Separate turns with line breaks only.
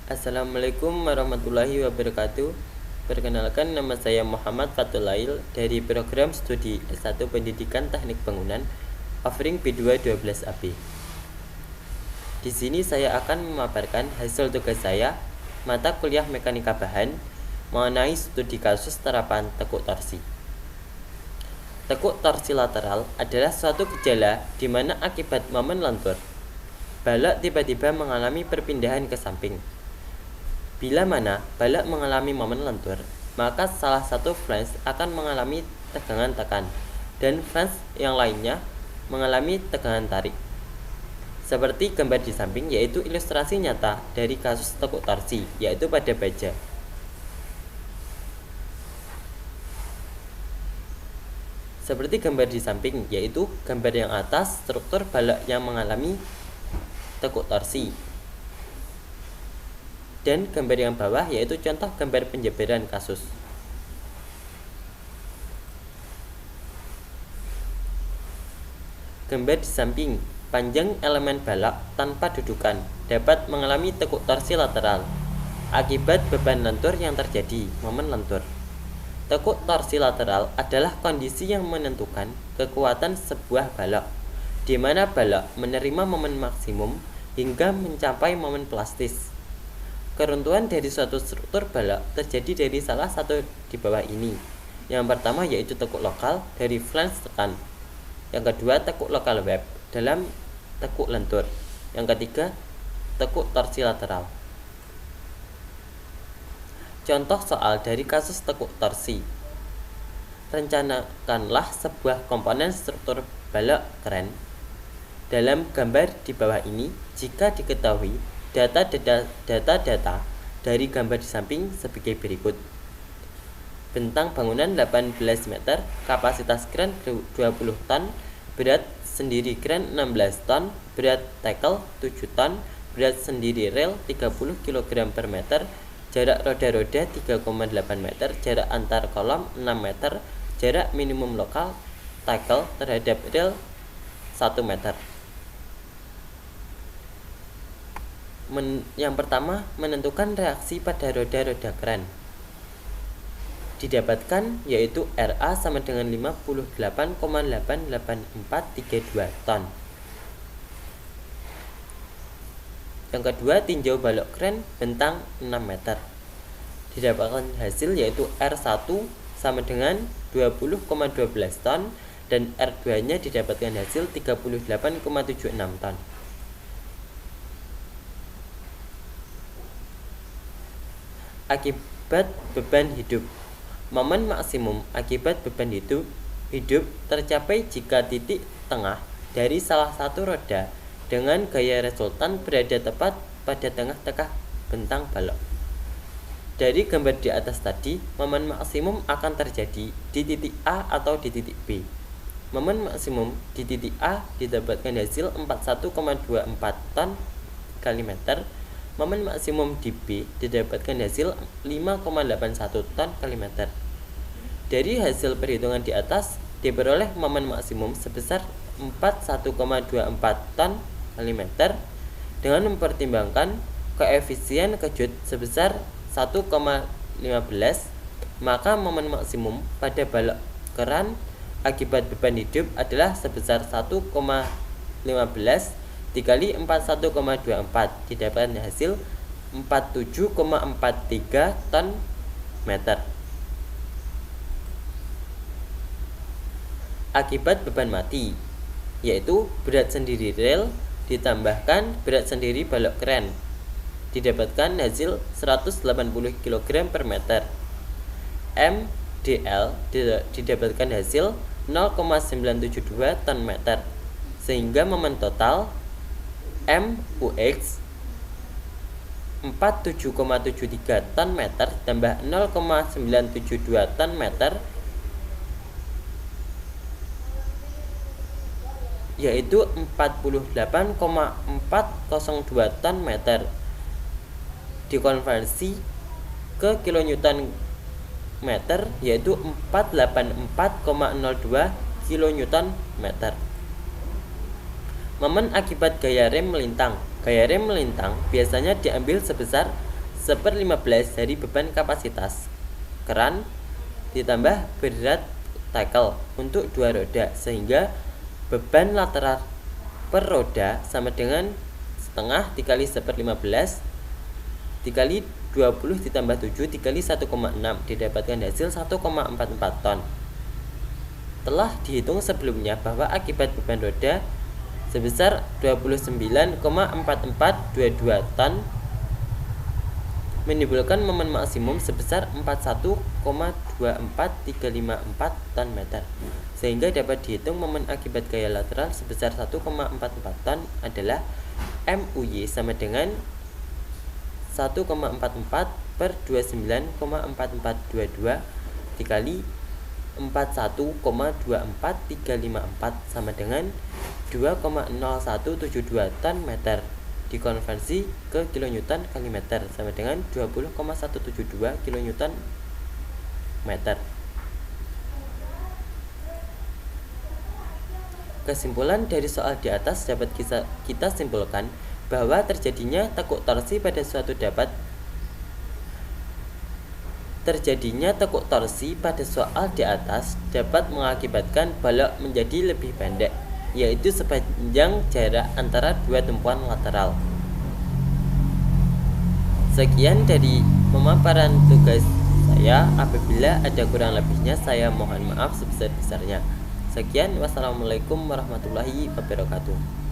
Assalamualaikum warahmatullahi wabarakatuh. Perkenalkan, nama saya Muhammad Fathul Lail dari program studi S1 Pendidikan Teknik Bangunan offering B2 12AB. Di sini saya akan memaparkan hasil tugas saya mata kuliah mekanika bahan mengenai studi kasus terapan tekuk torsi. Tekuk torsi lateral adalah suatu gejala di mana akibat momen lentur, balok tiba-tiba mengalami perpindahan ke samping. Bila mana balok mengalami momen lentur, maka salah satu flange akan mengalami tegangan tekan dan flange yang lainnya mengalami tegangan tarik. Seperti gambar di samping, yaitu ilustrasi nyata dari kasus tekuk torsi, yaitu pada baja. Seperti gambar di samping, yaitu gambar yang atas struktur balok yang mengalami tekuk torsi, dan gambar yang bawah yaitu contoh gambar penjebaran kasus. Gambar di samping, panjang elemen balok tanpa dudukan dapat mengalami tekuk torsi lateral akibat beban lentur yang terjadi, momen lentur. Tekuk torsi lateral adalah kondisi yang menentukan kekuatan sebuah balok, di mana balok menerima momen maksimum hingga mencapai momen plastis. Keruntuhan dari suatu struktur balok terjadi dari salah satu di bawah ini. Yang pertama yaitu tekuk lokal dari flange tekan. Yang kedua, tekuk lokal web dalam tekuk lentur. Yang ketiga, tekuk torsi lateral. Contoh soal dari kasus tekuk torsi. Rencanakanlah sebuah komponen struktur balok kren. Dalam gambar di bawah ini, jika diketahui data dari gambar di samping sebagai berikut. Bentang bangunan 18 meter, kapasitas kren 20 ton, berat sendiri kren 16 ton, berat tackle 7 ton, berat sendiri rel 30 kg per meter, jarak roda-roda 3,8 meter, jarak antar kolom 6 meter, jarak minimum lokal tackle terhadap rel 1 meter. Yang pertama, menentukan reaksi pada roda-roda kren. Didapatkan yaitu RA sama dengan 58,88432 ton. Yang kedua, tinjau balok kren bentang 6 meter. Didapatkan hasil yaitu R1 sama dengan 20,12 ton dan R2-nya didapatkan hasil 38,76 ton. Akibat beban hidup. Momen maksimum akibat beban hidup tercapai jika titik tengah dari salah satu roda dengan gaya resultan berada tepat pada tengah-tengah bentang balok. Dari gambar di atas tadi, momen maksimum akan terjadi di titik A atau di titik B. Momen maksimum di titik A didapatkan hasil 41,24 ton kali meter. Momen maksimum di B didapatkan hasil 5,81 ton kali meter. Dari hasil perhitungan di atas diperoleh momen maksimum sebesar 41,24 ton kali meter dengan mempertimbangkan koefisien kejut sebesar 1,15, maka momen maksimum pada balok keran akibat beban hidup adalah sebesar 1,15 dikali 41,24 didapatkan hasil 47,43 ton meter. Akibat beban mati yaitu berat sendiri rel ditambahkan berat sendiri balok kren didapatkan hasil 180 kg per meter. MDL didapatkan hasil 0,972 ton meter, sehingga momen total MUX 47,73 ton meter tambah 0,972 ton meter yaitu 48,402 ton meter dikonversi ke kilonewton meter yaitu 484,02 kilonewton meter. Momen akibat gaya rem melintang. Gaya rem melintang biasanya diambil sebesar 1/15 dari beban kapasitas keran ditambah berat tackle untuk 2 roda, sehingga beban lateral per roda sama dengan setengah dikali 1/15 dikali 20 ditambah 7 dikali 1,6, didapatkan hasil 1,44 ton. Telah dihitung sebelumnya bahwa akibat beban roda sebesar 29,4422 ton menimbulkan momen maksimum sebesar 41,24354 ton meter, sehingga dapat dihitung momen akibat gaya lateral sebesar 1,44 ton adalah MUY sama dengan 1,44 per 29,4422 dikali 41,24354 sama dengan 2,0172 ton meter, dikonversi ke kilonewton kali meter sama dengan 20,172 kilonewton meter. Kesimpulan dari soal di atas dapat kita simpulkan bahwa terjadinya tekuk torsi pada soal di atas dapat mengakibatkan balok menjadi lebih pendek, yaitu sepanjang jarak antara dua tumpuan lateral. Sekian dari pemaparan tugas saya. Apabila ada kurang lebihnya, saya mohon maaf sebesar-besarnya. Sekian, wassalamualaikum warahmatullahi wabarakatuh.